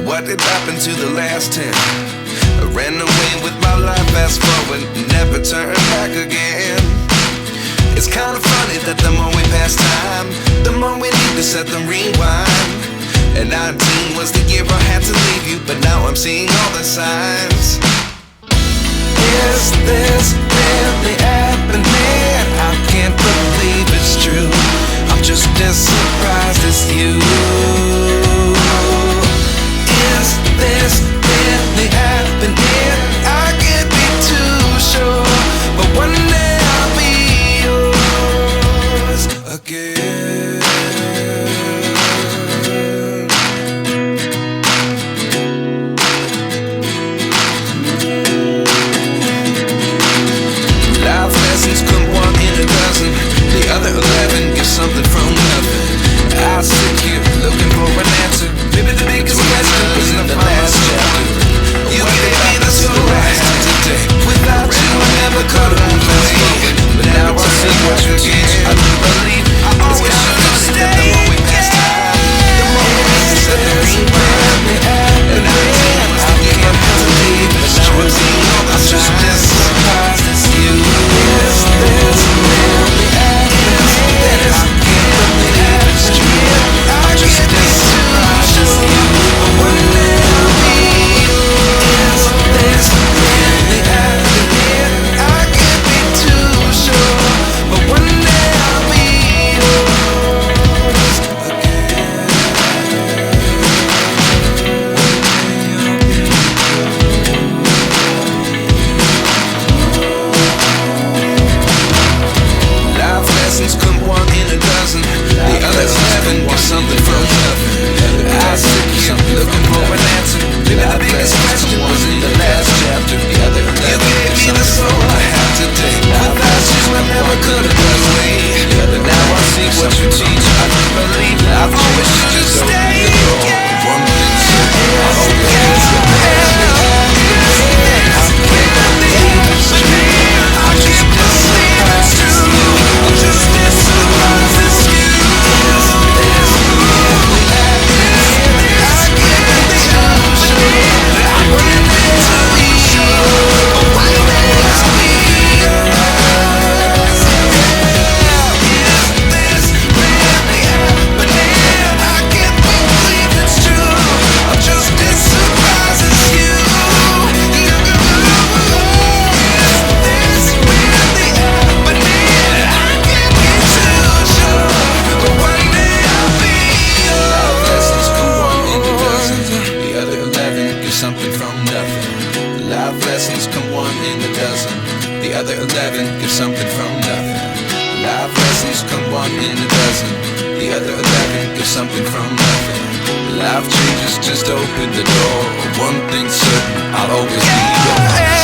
What did happen to the last 10? I ran away with my life, fast forward, never turn back again. It's kinda funny that the more we pass time, the more we need to set the rewind. And 19 was the year I had to leave you, but now I'm seeing all the signs. Is this really happening? I can't believe it's true. I'm just as surprised as you. Is this really happening? I can't be too sure, but one day I'll be yours again. Life lessons come one in a dozen. The other 11 get something from nothing. I sit here looking for an answer. Maybe the biggest question was in the last chapter. You gave me the soul I have today. Without you I never could have moved away. But now I see what you teach. I do believe I always should have stayed. The more we pass time, the more we need to set the rewind. And 19 was the year I had to leave. But now I'm seeing all the signs. I'm just as surprised as you. Is this really happening? I can't believe it's true. I'm just as surprised as you. But one day I'll be yours. Is this really happening? I can't be too sure, but one day I'll be yours again. Life lessons come one in a dozen. The other 11 get something from nothing. I sit here looking for an answer. Maybe the biggest question was in the last chapter. You gave me the soul I have today. Without you I never could have done away. But now I see what you teach. I do believe I've always should have stayed. One thing certain, I always get the best. I can't believe it's true. I'm just as surprised as you. I'm just as surprised as you. There's really happening. I can't be too sure. I can't be too sure. But one day I'll be yours. Is this really happening? I can't believe it's true. I'm just as surprised as you. Is this really happening? I can't be too sure. But one day I'll be yours. Lessons come one in a dozen. The other 11 get something from nothing. Life lessons come one in a dozen. The other 11 get something from nothing. Life lessons come one in a dozen. The other 11 get something from nothing. Life changes just open the door. One thing's certain, I'll always be yours.